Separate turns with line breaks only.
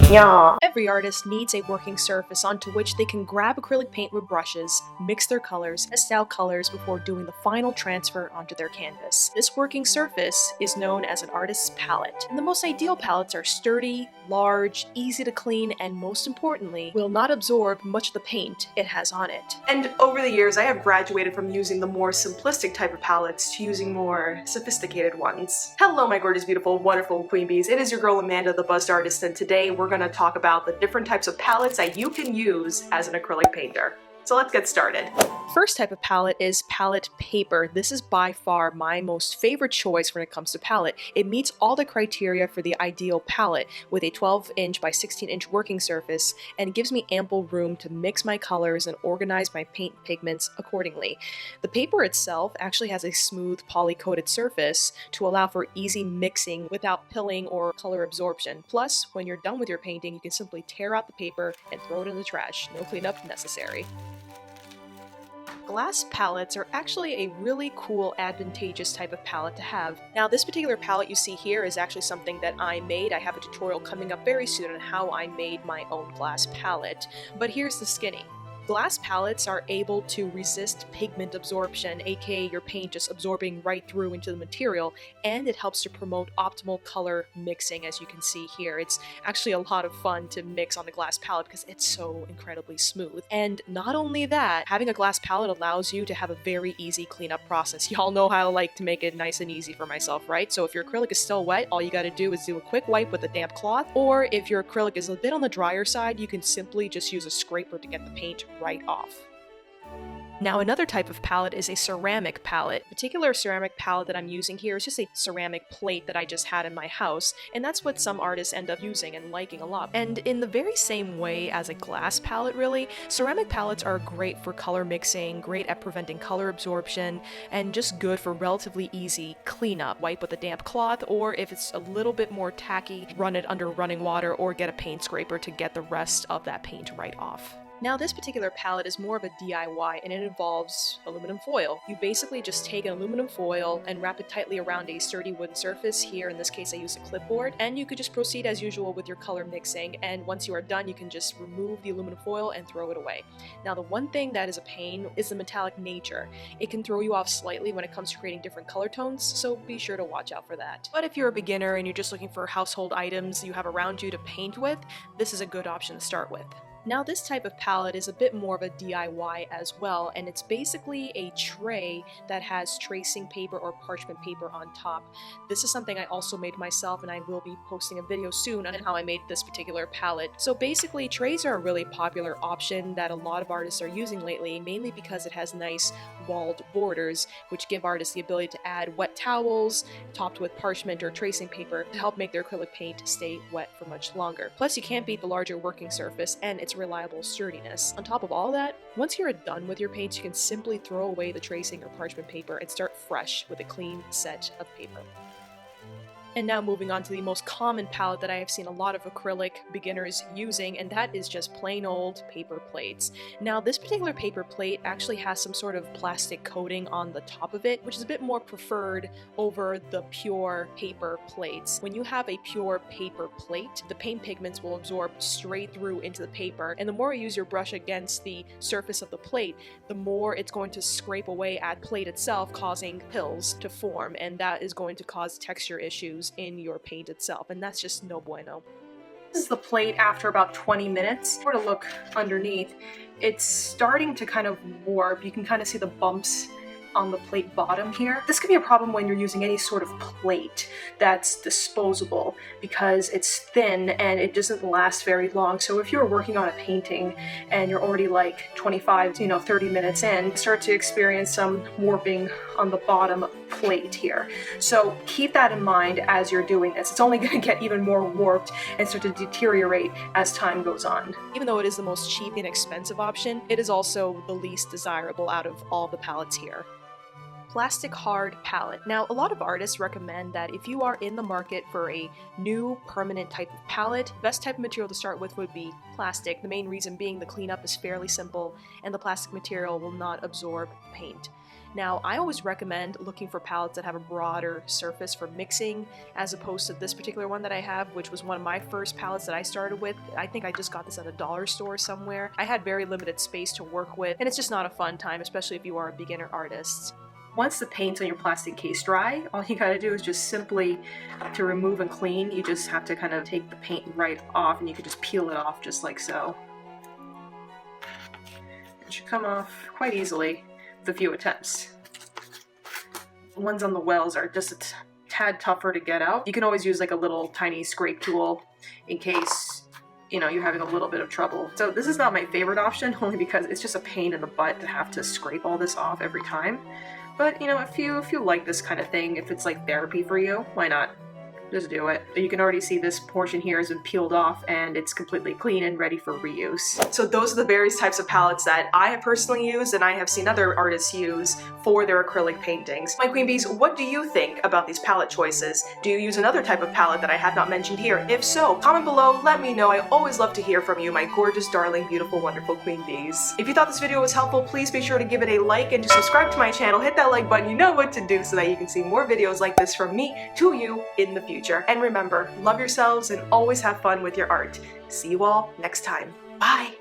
Yeah.
Every artist needs a working surface onto which they can grab acrylic paint with brushes, mix their colors, test out colors before doing the final transfer onto their canvas. This working surface is known as an artist's palette, and the most ideal palettes are sturdy, large, easy to clean, and most importantly, will not absorb much of the paint it has on it.
And over the years, I have graduated from using the more simplistic type of palettes to using more sophisticated ones. Hello, my gorgeous, beautiful, wonderful queen bees. It is your girl Amanda, the Buzzed Artist, and today we're going to talk about the different types of palettes that you can use as an acrylic painter. So let's get started.
First type of palette is palette paper. This is by far my most favorite choice when it comes to palette. It meets all the criteria for the ideal palette with a 12-inch by 16-inch working surface and gives me ample room to mix my colors and organize my paint pigments accordingly. The paper itself actually has a smooth poly-coated surface to allow for easy mixing without pilling or color absorption. Plus, when you're done with your painting, you can simply tear out the paper and throw it in the trash. No cleanup necessary. Glass palettes are actually a really cool, advantageous type of palette to have. Now, this particular palette you see here is actually something that I made. I have a tutorial coming up very soon on how I made my own glass palette. But here's the skinny. Glass palettes are able to resist pigment absorption, aka your paint just absorbing right through into the material, and it helps to promote optimal color mixing, as you can see here. It's actually a lot of fun to mix on a glass palette because it's so incredibly smooth. And not only that, having a glass palette allows you to have a very easy cleanup process. Y'all know how I like to make it nice and easy for myself, right? So if your acrylic is still wet, all you gotta do is do a quick wipe with a damp cloth, or if your acrylic is a bit on the drier side, you can simply just use a scraper to get the paint right off. Now, another type of palette is a ceramic palette. The particular ceramic palette that I'm using here is just a ceramic plate that I just had in my house, and that's what some artists end up using and liking a lot. And in the very same way as a glass palette, really, ceramic palettes are great for color mixing, great at preventing color absorption, and just good for relatively easy cleanup. Wipe with a damp cloth, or if it's a little bit more tacky, run it under running water or get a paint scraper to get the rest of that paint right off. Now, this particular palette is more of a DIY, and it involves aluminum foil. You basically just take an aluminum foil and wrap it tightly around a sturdy wooden surface. Here, in this case, I used a clipboard, and you could just proceed as usual with your color mixing, and once you are done, you can just remove the aluminum foil and throw it away. Now, the one thing that is a pain is the metallic nature. It can throw you off slightly when it comes to creating different color tones, so be sure to watch out for that. But if you're a beginner and you're just looking for household items you have around you to paint with, this is a good option to start with. Now, this type of palette is a bit more of a DIY as well, and it's basically a tray that has tracing paper or parchment paper on top. This is something I also made myself, and I will be posting a video soon on how I made this particular palette. So basically, trays are a really popular option that a lot of artists are using lately, mainly because it has nice walled borders, which give artists the ability to add wet towels topped with parchment or tracing paper to help make their acrylic paint stay wet for much longer. Plus, you can't beat the larger working surface and its reliable sturdiness. On top of all that, once you're done with your paints, you can simply throw away the tracing or parchment paper and start fresh with a clean set of paper. And now moving on to the most common palette that I have seen a lot of acrylic beginners using, and that is just plain old paper plates. Now, this particular paper plate actually has some sort of plastic coating on the top of it, which is a bit more preferred over the pure paper plates. When you have a pure paper plate, the paint pigments will absorb straight through into the paper, and the more you use your brush against the surface of the plate, the more it's going to scrape away at the plate itself, causing pills to form, and that is going to cause texture issues in your paint itself, and that's just no bueno.
This is the plate after about 20 minutes. Sort of look underneath. It's starting to kind of warp. You can kind of see the bumps on the plate bottom here. This could be a problem when you're using any sort of plate that's disposable because it's thin and it doesn't last very long. So if you're working on a painting and you're already like 25, 30 minutes in, start to experience some warping on the bottom plate here. So keep that in mind as you're doing this. It's only going to get even more warped and start to deteriorate as time goes on.
Even though it is the most cheap and expensive option, it is also the least desirable out of all the palettes here. Plastic hard palette. Now, a lot of artists recommend that if you are in the market for a new permanent type of palette, the best type of material to start with would be plastic. The main reason being the cleanup is fairly simple and the plastic material will not absorb paint. Now, I always recommend looking for palettes that have a broader surface for mixing, as opposed to this particular one that I have, which was one of my first palettes that I started with. I think I just got this at a dollar store somewhere. I had very limited space to work with, and it's just not a fun time, especially if you are a beginner artist.
Once the paint's on your plastic case dry, all you gotta do is just simply, to remove and clean, you just have to kind of take the paint right off, and you can just peel it off just like so. It should come off quite easily with a few attempts. The ones on the wells are just a tad tougher to get out. You can always use like a little tiny scrape tool in case, you know, you're having a little bit of trouble. So this is not my favorite option, only because it's just a pain in the butt to have to scrape all this off every time. But, you know, if you like this kind of thing, if it's like therapy for you, why not? Just do it. You can already see this portion here has been peeled off and it's completely clean and ready for reuse. So those are the various types of palettes that I have personally used and I have seen other artists use for their acrylic paintings. My queen bees, what do you think about these palette choices? Do you use another type of palette that I have not mentioned here? If so, comment below, let me know. I always love to hear from you, my gorgeous, darling, beautiful, wonderful queen bees. If you thought this video was helpful, please be sure to give it a like and to subscribe to my channel. Hit that like button, you know what to do, so that you can see more videos like this from me to you in the future. And remember, love yourselves and always have fun with your art. See you all next time. Bye!